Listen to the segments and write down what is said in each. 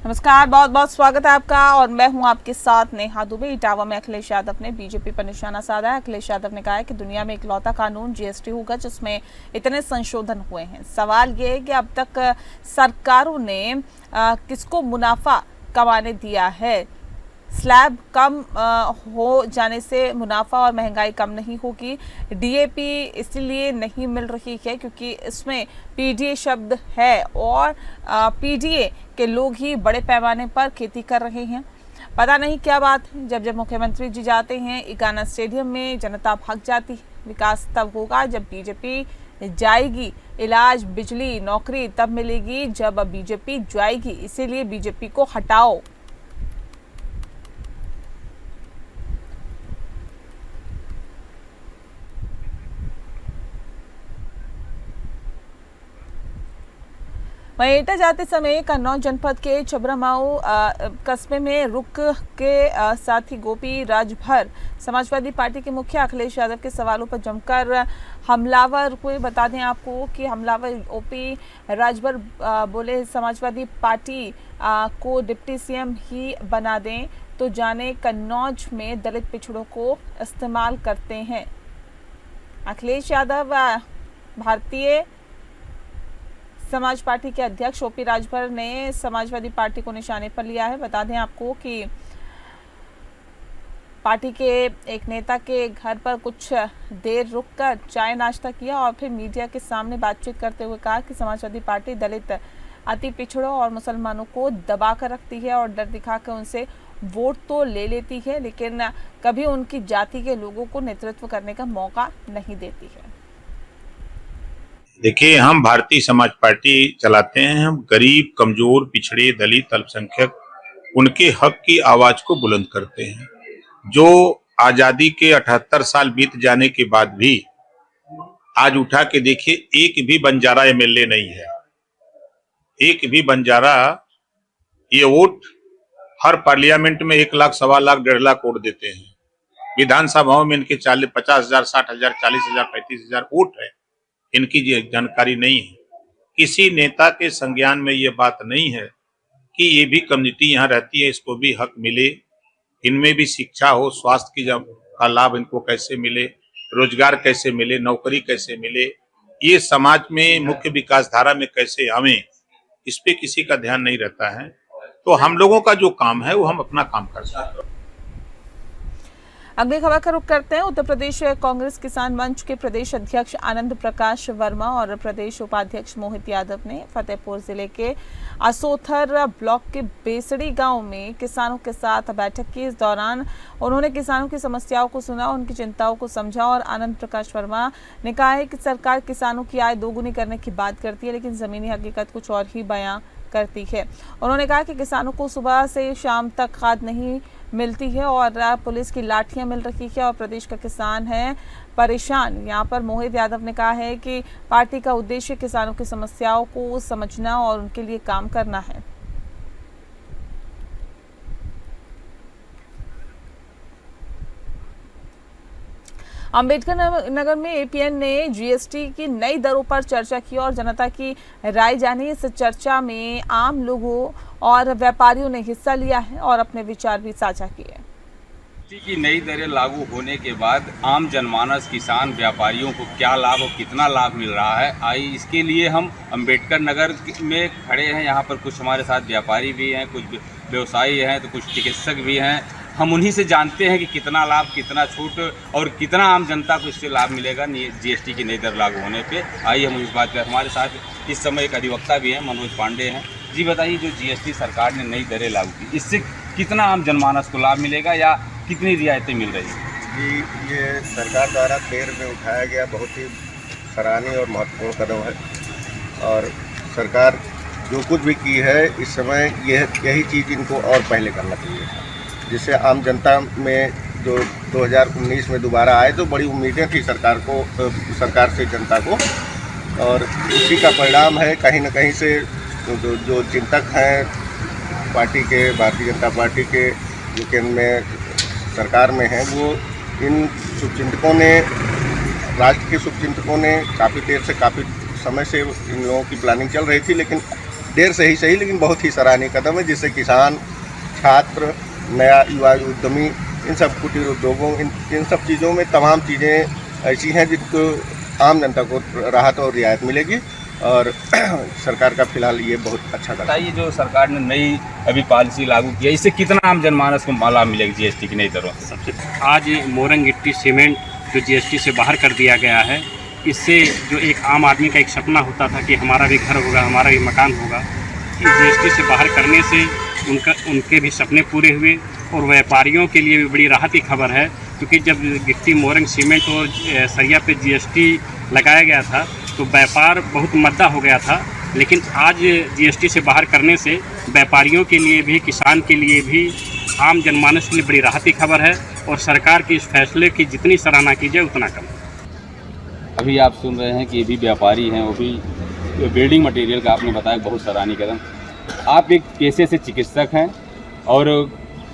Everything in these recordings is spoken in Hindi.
नमस्कार, बहुत बहुत स्वागत है आपका और मैं हूं आपके साथ नेहा दुबे। इटावा में अखिलेश यादव ने बीजेपी पर निशाना साधा है। अखिलेश यादव ने कहा है कि दुनिया में इकलौता कानून जीएसटी होगा जिसमें इतने संशोधन हुए हैं। सवाल ये है कि अब तक सरकारों ने किसको मुनाफा कमाने दिया है। स्लैब कम हो जाने से मुनाफा और महंगाई कम नहीं होगी। डीएपी इसलिए नहीं मिल रही है क्योंकि इसमें पीडीए शब्द है और पीडीए के लोग ही बड़े पैमाने पर खेती कर रहे हैं। पता नहीं क्या बात है, जब जब मुख्यमंत्री जी जाते हैं इकाना स्टेडियम में जनता भाग जाती है। विकास तब होगा जब बीजेपी जाएगी, इलाज, बिजली, नौकरी तब मिलेगी जब बीजेपी जाएगी। इसीलिए बीजेपी को हटाओ। वहीं एटा जाते समय कन्नौज जनपद के छबरामाऊ कस्बे में रुक के साथी गोपी राजभर समाजवादी पार्टी के मुखिया अखिलेश यादव के सवालों पर जमकर हमलावर हुए। बता दें आपको कि हमलावर ओपी राजभर बोले समाजवादी पार्टी को डिप्टी सीएम ही बना दें तो जाने कन्नौज में दलित पिछड़ों को इस्तेमाल करते हैं। अखिलेश यादव भारतीय समाज पार्टी के अध्यक्ष ओपी राजभर ने समाजवादी पार्टी को निशाने पर लिया है। बता दें आपको कि पार्टी के एक नेता के घर पर कुछ देर रुककर चाय नाश्ता किया और फिर मीडिया के सामने बातचीत करते हुए कहा कि समाजवादी पार्टी दलित, अति पिछड़ों और मुसलमानों को दबा कर रखती है और डर दिखाकर उनसे वोट तो ले लेती है, लेकिन कभी उनकी जाति के लोगों को नेतृत्व करने का मौका नहीं देती है। देखिए, हम भारतीय समाज पार्टी चलाते हैं। हम गरीब, कमजोर, पिछड़े, दलित, अल्पसंख्यक उनके हक की आवाज को बुलंद करते हैं। जो आजादी के 78 साल बीत जाने के बाद भी आज उठा के देखिए, एक भी बंजारा एमएलए नहीं है। एक भी बंजारा ये वोट हर पार्लियामेंट में 1 लाख, 1.25 लाख, 1.5 लाख वोट देते हैं। विधानसभाओं में इनके 50,000, 60,000, 40,000, 35,000 वोट है। इनकी जानकारी नहीं है। किसी नेता के संज्ञान में ये बात नहीं है कि ये भी कम्युनिटी यहाँ रहती है, इसको भी हक मिले, इनमें भी शिक्षा हो, स्वास्थ्य की का लाभ इनको कैसे मिले, रोजगार कैसे मिले, नौकरी कैसे मिले, ये समाज में मुख्य विकास धारा में कैसे आवे, इस पे किसी का ध्यान नहीं रहता है। तो हम लोगों का जो काम है वो हम अपना काम करते हैं। अगली खबर का रुख करते हैं। उत्तर प्रदेश कांग्रेस किसान मंच के प्रदेश अध्यक्ष आनंद प्रकाश वर्मा और प्रदेश उपाध्यक्ष मोहित यादव ने फतेहपुर जिले के असोथर ब्लॉक के बेसड़ी गांव में किसानों के साथ बैठक की। इस दौरान उन्होंने किसानों की समस्याओं को सुना, उनकी चिंताओं को समझा और आनंद प्रकाश वर्मा ने कहा है कि सरकार किसानों की आय दोगुनी करने की बात करती है, लेकिन जमीनी हकीकत कुछ और ही बयां करती है। उन्होंने कहा कि किसानों को सुबह से शाम तक खाद नहीं मिलती है और पुलिस की लाठियां मिल रही है और प्रदेश का किसान है परेशान। यहां पर मोहित यादव ने कहा है कि पार्टी का उद्देश्य किसानों की समस्याओं को समझना और उनके लिए काम करना है। अंबेडकर नगर में एपीएन ने जीएसटी की नई दरों पर चर्चा की और जनता की राय जानी। इस चर्चा में आम लोगों और व्यापारियों ने हिस्सा लिया है और अपने विचार भी साझा किए। जीएसटी की नई दरें लागू होने के बाद आम जनमानस, किसान, व्यापारियों को क्या लाभ और कितना लाभ मिल रहा है, आई इसके लिए हम अंबेडकर नगर में खड़े हैं। यहाँ पर कुछ हमारे साथ व्यापारी भी हैं, कुछ व्यवसायी हैं, तो कुछ चिकित्सक भी हैं। हम उन्हीं से जानते हैं कि कितना लाभ, कितना छूट और कितना आम जनता को इससे लाभ मिलेगा जीएसटी की नई दर लागू होने पे। आइए हम इस बात पर, हमारे साथ इस समय एक अधिवक्ता भी हैं, मनोज पांडे हैं। जी बताइए, जो जीएसटी सरकार ने नई दरें लागू की, इससे कितना आम जनमानस को लाभ मिलेगा या कितनी रियायतें मिल रही हैं? जी, ये सरकार द्वारा देर में उठाया गया बहुत ही सराहनीय और महत्वपूर्ण कदम है और सरकार जो कुछ भी की है इस समय यही चीज़ इनको और पहले करना चाहिए, जिससे आम जनता में जो 2019 में दोबारा आए तो बड़ी उम्मीदें थी सरकार से जनता को, और उसी का परिणाम है कहीं न कहीं से जो चिंतक हैं पार्टी के, भारतीय जनता पार्टी के, जो केंद्र में सरकार में हैं, वो इन शुभचिंतकों ने, राज्य के शुभचिंतकों ने काफ़ी देर से, काफ़ी समय से इन लोगों की प्लानिंग चल रही थी, लेकिन देर से ही सही लेकिन बहुत ही सराहनीय कदम है, जिससे किसान, छात्र, नया युवा उद्यमी, इन सब कुटीर उद्योगों, इन सब चीज़ों में तमाम चीज़ें ऐसी हैं जिनको आम जनता को राहत और रियायत मिलेगी और सरकार का फिलहाल ये बहुत अच्छा कदम है। बताइए, जो सरकार ने नई अभी पॉलिसी लागू की है, इससे कितना आम जनमानस को लाभ मिलेगा जीएसटी की नई दरों से? सबसे आज मोरंग गिट्टी सीमेंट जो जीएसटी से बाहर कर दिया गया है, इससे जो एक आम आदमी का एक सपना होता था कि हमारा भी घर होगा, हमारा भी मकान होगा, इस जीएसटी से बाहर करने से उनके भी सपने पूरे हुए और व्यापारियों के लिए भी बड़ी राहत की खबर है। क्योंकि जब गिट्टी, मोरंग, सीमेंट और सरिया पे जीएसटी लगाया गया था तो व्यापार बहुत मद्दा हो गया था, लेकिन आज जीएसटी से बाहर करने से व्यापारियों के लिए भी, किसान के लिए भी, आम जनमानस के लिए बड़ी राहत की खबर है और सरकार के इस फैसले की जितनी सराहना की जाए उतना कम। अभी आप सुन रहे हैं कि ये भी व्यापारी हैं, वो भी बिल्डिंग मटेरियल का आपने बताया बहुत सराहनीय कदम। आप एक पेशे से चिकित्सक हैं और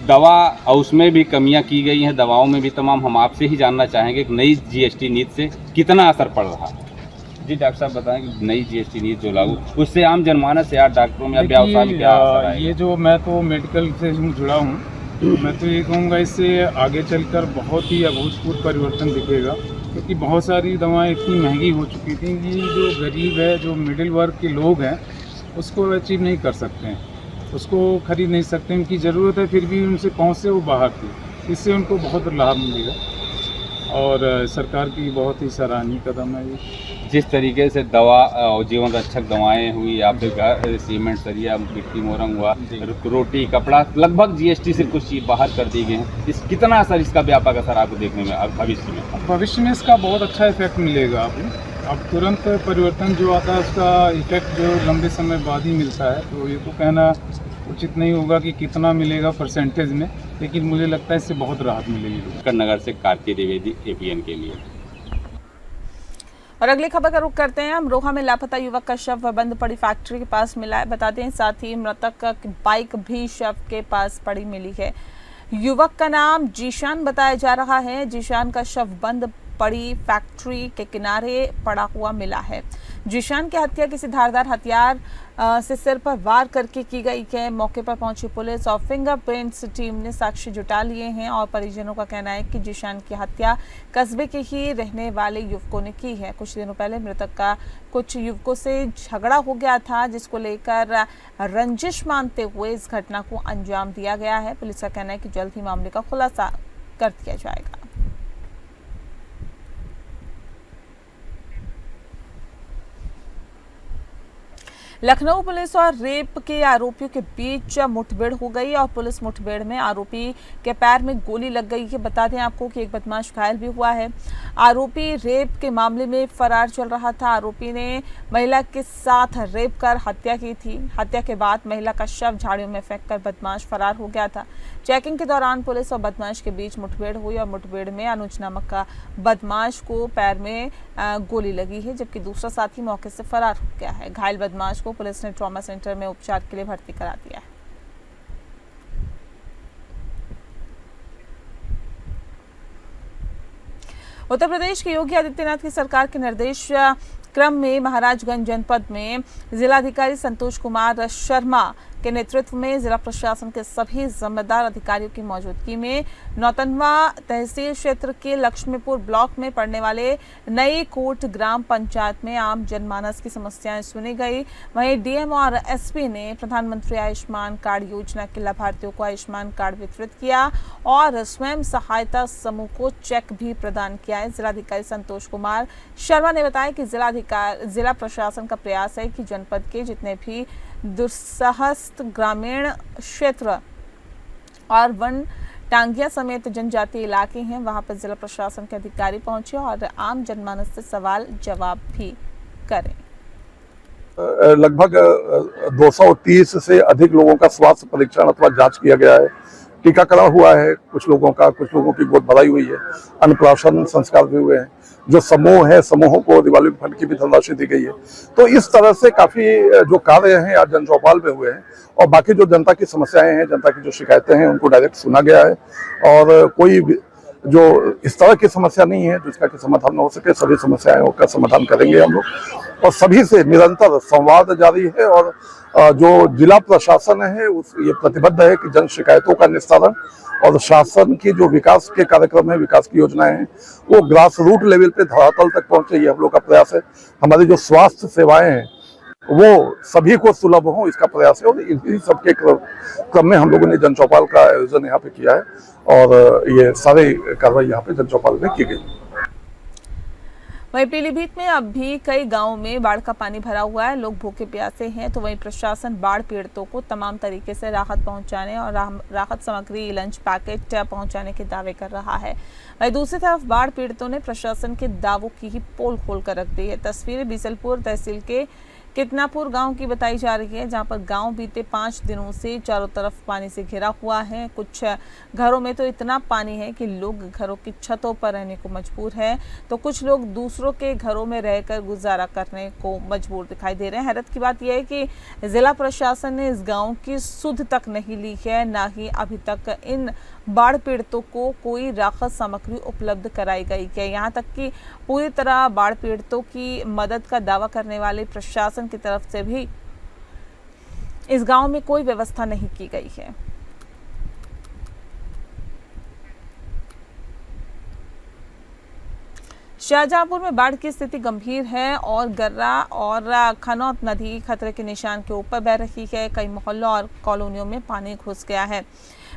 दवा और उसमें भी कमियां की गई हैं, दवाओं में भी तमाम। हम आपसे ही जानना चाहेंगे कि नई जीएसटी नीति से कितना असर पड़ रहा है? जी डॉक्टर साहब बताएं कि नई जीएसटी नीति जो लागू, उससे आम जनमानस या डॉक्टरों में या व्यवसाय में क्या असर आएगा? ये जो, मैं तो मेडिकल से जुड़ा हूँ, मैं तो ये कहूँगा इससे आगे चलकर बहुत ही अभूतपूर्व परिवर्तन दिखेगा, क्योंकि बहुत सारी दवाएं इतनी महंगी हो चुकी थी कि जो गरीब है, जो मिडिल वर्ग के लोग हैं, उसको अचीव नहीं कर सकते हैं, उसको खरीद नहीं सकते, उनकी ज़रूरत है फिर भी उनसे पहुँच से वो बाहर थी। इससे उनको बहुत लाभ मिलेगा और सरकार की बहुत ही सराहनीय कदम है ये। जिस तरीके से दवा और जीवन रक्षक दवाएं हुई, आपके घर सीमेंट, सरिया, गिट्टी, मोरंग हुआ, रोटी, कपड़ा, लगभग जीएसटी से कुछ चीज़ बाहर कर दी गई हैं। इस कितना असर, इसका व्यापक असर आपको देखने में भविष्य में? भविष्य में इसका बहुत अच्छा इफेक्ट मिलेगा। अब तुरंत परिवर्तन जो आता है उसका इफेक्ट जो लंबे समय बाद ही मिलता है, तो ये तो कहना उचित नहीं होगा कि कितना मिलेगा परसेंटेज में, लेकिन मुझे लगता है इससे बहुत राहत मिलेगी। नगर से कार्तिक द्विवेदी, एपीएन के लिए। और अगली खबर का रुख करते हैं। अमरोहा में लापता युवक का शव बंद पड़ी फैक्ट्री के पास मिला है, बताते हैं। साथ ही मृतक का बाइक भी शव के पास पड़ी मिली है। युवक का नाम जीशान बताया जा रहा है। जीशान का शव बंद पड़ी फैक्ट्री के किनारे पड़ा हुआ मिला है। जीशान की हत्या किसी धारदार हथियार से सिर पर वार करके की गई है। मौके पर पहुंची पुलिस और फिंगरप्रिंट्स टीम ने साक्ष्य जुटा लिए हैं और परिजनों का कहना है कि जीशान की हत्या कस्बे के ही रहने वाले युवकों ने की है। कुछ दिनों पहले मृतक का कुछ युवकों से झगड़ा हो गया था, जिसको लेकर रंजिश मानते हुए इस घटना को अंजाम दिया गया है। पुलिस का कहना है कि जल्द ही मामले का खुलासा कर दिया जाएगा। लखनऊ पुलिस और रेप के आरोपियों के बीच मुठभेड़ हो गई और पुलिस मुठभेड़ में आरोपी के पैर में गोली लग गई है। बता दें आपको कि एक बदमाश घायल भी हुआ है। आरोपी रेप के मामले में फरार चल रहा था। आरोपी ने महिला के साथ रेप कर हत्या की थी। हत्या के बाद महिला का शव झाड़ियों में फेंककर बदमाश फरार हो गया था। चेकिंग के दौरान पुलिस और बदमाश के बीच मुठभेड़ हुई और मुठभेड़ में अनुज नामक का बदमाश को पैर में गोली लगी है, जबकि दूसरा साथी मौके से फरार हो गया है। घायल बदमाश को पुलिस ने ट्रॉमा सेंटर में उपचार के लिए भर्ती करा दिया है। उत्तर प्रदेश के योगी आदित्यनाथ की सरकार के निर्देश क्रम में महाराजगंज जनपद में जिलाधिकारी संतोष कुमार शर्मा के नेतृत्व में जिला प्रशासन के सभी जिम्मेदार अधिकारियों की मौजूदगी में नौतनवा तहसील क्षेत्र के लक्ष्मीपुर ब्लॉक में पड़ने वाले नई कोट ग्राम पंचायत में आम जनमानस की समस्याएं सुनी गई। वहीं डीएम और एसपी ने प्रधानमंत्री आयुष्मान कार्ड योजना के लाभार्थियों को आयुष्मान कार्ड वितरित किया और स्वयं सहायता समूह को चेक भी प्रदान किया है। जिलाधिकारी संतोष कुमार शर्मा ने बताया कि जिला प्रशासन का प्रयास है कि जनपद के जितने भी दुस्साहस्त ग्रामीण क्षेत्र और वन टांगिया समेत जनजातीय इलाके हैं, वहां पर जिला प्रशासन के अधिकारी पहुंचे और आम जनमानस से सवाल जवाब भी करें। लगभग 230 से अधिक लोगों का स्वास्थ्य परीक्षण अथवा जांच किया गया है। टीकाकरण हुआ है कुछ लोगों की गोद भराई हुई है। अन्नप्राशन संस्कार भी हुए हैं। जो समूह है, समूहों को दिवाली फंड की भी धनराशि दी गई है। तो इस तरह से काफी जो कार्य हैं आज जन चौपाल में हुए हैं और बाकी जो जनता की समस्याएं हैं, जनता की जो शिकायतें हैं, उनको डायरेक्ट सुना गया है और कोई जो इस तरह की समस्या नहीं है जिसका कि समाधान न हो सके। सभी समस्याओं का समाधान करेंगे हम लोग। और सभी से निरंतर संवाद जारी है। और जो जिला प्रशासन है ये प्रतिबद्ध है कि जन शिकायतों का निस्तारण और शासन की जो विकास के कार्यक्रम है, विकास की योजनाएं हैं, वो ग्रास रूट लेवल पे धरातल तक पहुंचे, ये हम लोग का प्रयास है। हमारी जो स्वास्थ्य सेवाएं हैं वो सभी को सुलभ हो, इसका प्रयास है। और इसी सबके क्रम में हम लोगों ने जन चौपाल का आयोजन यहाँ पे किया है और ये सारी कार्रवाई यहाँ पे जन चौपाल में की गई। वहीं पीलीभीत में अब भी कई गांवों में बाढ़ का पानी भरा हुआ है, लोग भूखे प्यासे हैं। तो वहीं प्रशासन बाढ़ पीड़ितों को तमाम तरीके से राहत पहुंचाने और राहत सामग्री, लंच पैकेट पहुंचाने के दावे कर रहा है। वहीं दूसरी तरफ बाढ़ पीड़ितों ने प्रशासन के दावों की ही पोल खोल कर रख दी है। तस्वीरें बीसलपुर तहसील के कितनापुर गांव की बताई जा रही है, जहां पर गांव बीते 5 दिनों से चारों तरफ पानी से घिरा हुआ है। कुछ घरों में तो इतना पानी है कि लोग घरों की छतों पर रहने को मजबूर है, तो कुछ लोग दूसरों के घरों में रहकर गुजारा करने को मजबूर दिखाई दे रहे हैं। हैरत की बात यह है कि जिला प्रशासन ने इस गाँव की सुध तक नहीं ली है, ना ही अभी तक इन बाढ़ पीड़ितों को कोई राहत सामग्री उपलब्ध कराई गई है। यहाँ तक कि पूरी तरह बाढ़ पीड़ितों की मदद का दावा करने वाले प्रशासन की तरफ से भी इस गांव में कोई व्यवस्था नहीं की गई है। शाहजहांपुर में बाढ़ की स्थिति गंभीर है और गर्रा और खनौत नदी खतरे के निशान के ऊपर बह रही है। कई मोहल्लों और कॉलोनियों में पानी घुस गया है।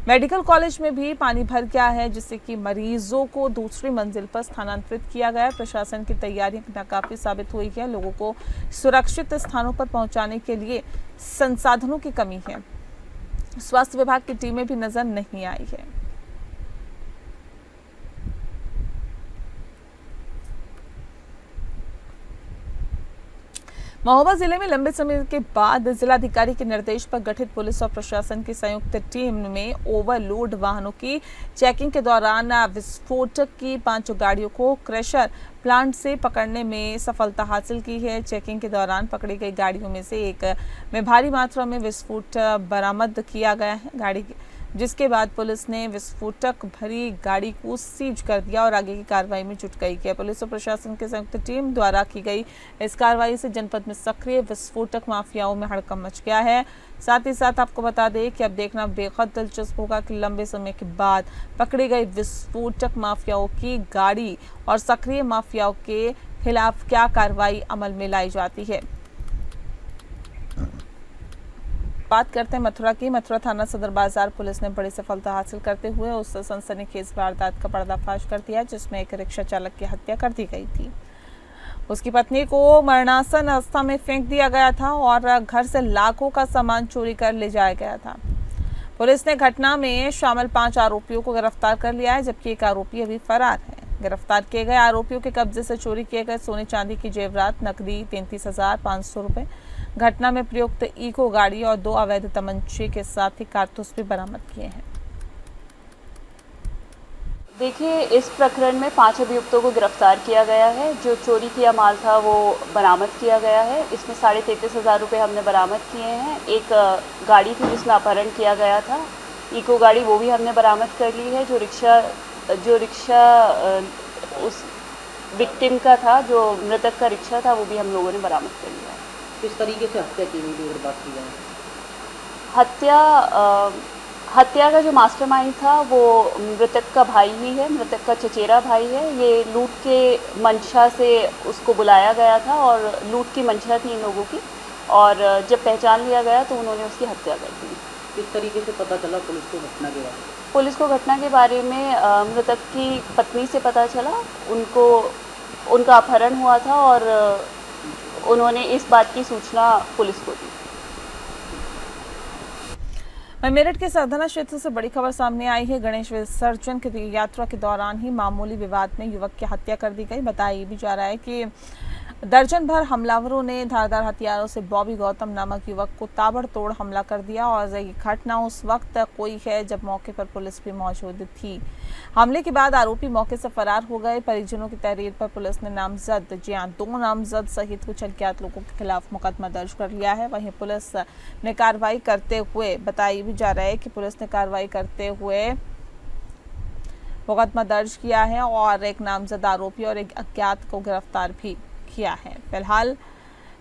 मेडिकल कॉलेज में भी पानी भर गया है, जिससे कि मरीजों को दूसरी मंजिल पर स्थानांतरित किया गया है। प्रशासन की तैयारियां नाकाफी साबित हुई है। लोगों को सुरक्षित स्थानों पर पहुंचाने के लिए संसाधनों की कमी है। स्वास्थ्य विभाग की टीमें भी नजर नहीं आई है। महोबा जिले में लंबे समय के बाद जिलाधिकारी के निर्देश पर गठित पुलिस और प्रशासन की संयुक्त टीम में ओवरलोड वाहनों की चेकिंग के दौरान विस्फोटक की 5 गाड़ियों को क्रशर प्लांट से पकड़ने में सफलता हासिल की है। चेकिंग के दौरान पकड़ी गई गाड़ियों में से एक में भारी मात्रा में विस्फोट बरामद किया गया है, गाड़ी जिसके बाद पुलिस ने विस्फोटक भरी गाड़ी को सीज कर दिया और आगे की कार्रवाई में जुट गई है। पुलिस और प्रशासन की संयुक्त टीम द्वारा की गई इस कार्रवाई से जनपद में सक्रिय विस्फोटक माफियाओं में हड़कंप मच गया है। साथ ही साथ आपको बता दें कि अब देखना बेहद दिलचस्प होगा कि लंबे समय के बाद पकड़ी गई विस्फोटक माफियाओं की गाड़ी और सक्रिय माफियाओं के खिलाफ क्या कार्रवाई अमल में लाई जाती है। बात करते हैं मथुरा की। मथुरा थाना सदर बाजार पुलिस ने बड़ी सफलता हासिल करते हुए उस सनसनीखेज वारदात का पर्दाफाश कर दिया, जिसमें एक रिक्शा चालक की हत्या कर दी गई थी। उसकी पत्नी को मरणासन अवस्था में फेंक दिया गया था और घर से लाखों का सामान चोरी कर ले जाया गया था। पुलिस ने घटना में शामिल 5 आरोपियों को गिरफ्तार कर लिया है, जबकि एक आरोपी अभी फरार है। गिरफ्तार किए गए आरोपियों के कब्जे से चोरी किए गए सोने चांदी की जेवरात, नकदी 33,500 रुपए, घटना में प्रयुक्त इको गाड़ी और 2 अवैध तमंचे के साथ ही कारतूस भी बरामद किए हैं। देखिए, इस प्रकरण में 5 अभियुक्तों को गिरफ्तार किया गया है। जो चोरी किया माल था वो बरामद किया गया है। इसमें 33,500 रुपये हमने बरामद किए हैं। एक गाड़ी थी जिसमें अपहरण किया गया था, इको गाड़ी, वो भी हमने बरामद कर ली है। जो रिक्शा उस विक्टिम का था, जो मृतक का रिक्शा था, वो भी हम लोगों ने बरामद कर लिया। किस तरीके से हत्या की गई अगर बात की जाए? हत्या का जो मास्टरमाइंड था वो मृतक का भाई ही है, मृतक का चचेरा भाई है। ये लूट के मंशा से उसको बुलाया गया था और लूट की मंशा थी इन लोगों की, और जब पहचान लिया गया तो उन्होंने उसकी हत्या कर दी। किस तरीके से पता चला पुलिस को घटना के बारे में? पुलिस को घटना के बारे में मृतक की पत्नी से पता चला। उनका अपहरण हुआ था और उन्होंने इस बात की सूचना पुलिस को दी। मेरठ के सरधना क्षेत्र से बड़ी खबर सामने आई है। गणेश विसर्जन की यात्रा के दौरान ही मामूली विवाद में युवक की हत्या कर दी गई। बताया भी जा रहा है कि दर्जन भर हमलावरों ने धारदार हथियारों से बॉबी गौतम नामक युवक को ताबड़तोड़ हमला कर दिया और ये घटना उस वक्त हुई है जब मौके पर पुलिस भी मौजूद थी। हमले के बाद आरोपी मौके से फरार हो गए। परिजनों की तहरीर पर पुलिस ने नामजद 2 नामजद सहित कुछ अज्ञात लोगों के खिलाफ मुकदमा दर्ज कर लिया है। वहीं पुलिस ने कार्रवाई करते हुए बताया भी जा रहा है कि पुलिस ने कार्रवाई करते हुए मुकदमा दर्ज किया है और एक नामजद आरोपी और एक अज्ञात को गिरफ्तार भी किया है। फिलहाल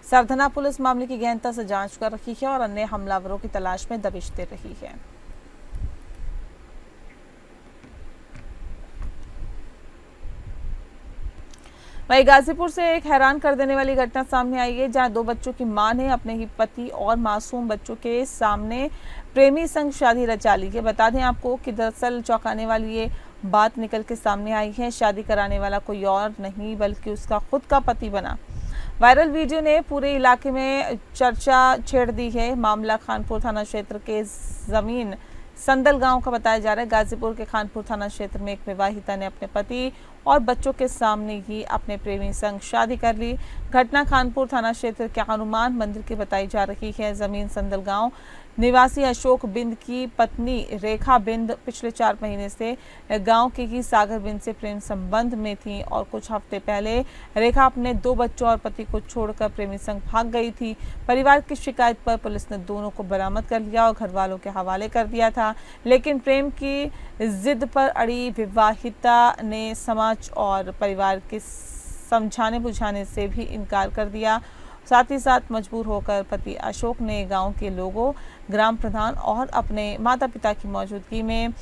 सरधना पुलिस मामले की गहनता से जांच कर रही है और अन्य हमलावरों की तलाश में दबिश दे रही है। वहीं गाजीपुर से एक हैरान कर देने वाली घटना सामने आई है, जहां 2 बच्चों की मां ने अपने ही पति और मासूम बच्चों के सामने प्रेमी संग शादी रचा ली है। बता दें आपको कि दरअसल चौंकाने वाली ये बात निकल के सामने आई है। शादी कराने वाला कोई और नहीं बल्कि उसका खुद का पति बना। वायरल वीडियो ने पूरे इलाके में चर्चा छेड़ दी है। मामला खानपुर थाना क्षेत्र के जमीन संदल गांव का बताया जा रहा है। गाजीपुर के खानपुर थाना क्षेत्र में एक विवाहिता ने अपने पति और बच्चों के सामने ही अपने प्रेमी संग शादी कर ली। घटना खानपुर थाना क्षेत्र के हनुमान मंदिर की बताई जा रही है। जमीन संदल गांव निवासी अशोक बिंद की पत्नी रेखा बिंद पिछले 4 महीने से गांव के ही सागर बिंद से प्रेम संबंध में थी और कुछ हफ्ते पहले रेखा अपने 2 बच्चों और पति को छोड़कर प्रेमी संग भाग गई थी। परिवार की शिकायत पर पुलिस ने दोनों को बरामद कर लिया और घर वालों के हवाले कर दिया था, लेकिन प्रेम की जिद पर अड़ी विवाहिता ने समाज और परिवार के समझाने बुझाने से भी इनकार कर दिया। साथ ही साथ मजबूर होकर पति अशोक ने गांव के लोगों, ग्राम प्रधान और अपने माता पिता की मौजूदगी में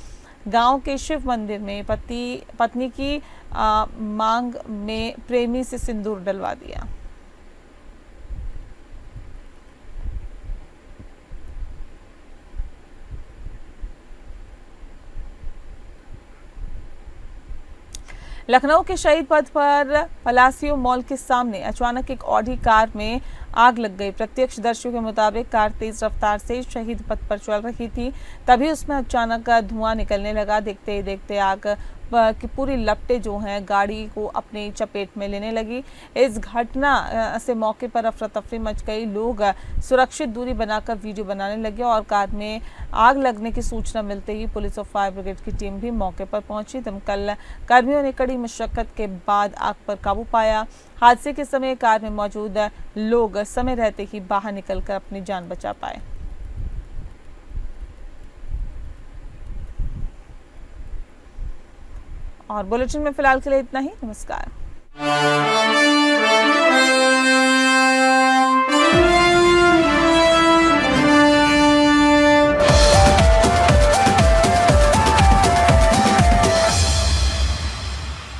गांव के शिव मंदिर में पत्नी की मांग में प्रेमी से सिंदूर डलवा दिया। लखनऊ के शहीद पथ पर पलासियो मॉल के सामने अचानक एक ऑडी कार में आग लग गई। प्रत्यक्षदर्शियों के मुताबिक कार तेज रफ्तार से शहीद पथ पर चल रही थी, तभी उसमें अचानक धुआं निकलने लगा। देखते ही देखते आग की पूरी लपटें जो हैं गाड़ी को अपनी चपेट में लेने लगी। इस घटना से मौके पर अफरा तफरी मच गई। लोग सुरक्षित दूरी बनाकर वीडियो बनाने लगे और कार में आग लगने की सूचना मिलते ही पुलिस और फायर ब्रिगेड की टीम भी मौके पर पहुंची। दमकल कर्मियों ने कड़ी मशक्कत के बाद आग पर काबू पाया। हादसे के समय कार में मौजूद लोग समय रहते ही बाहर निकलकर अपनी जान बचा पाए। और बुलेटिन में फिलहाल के लिए इतना ही। नमस्कार।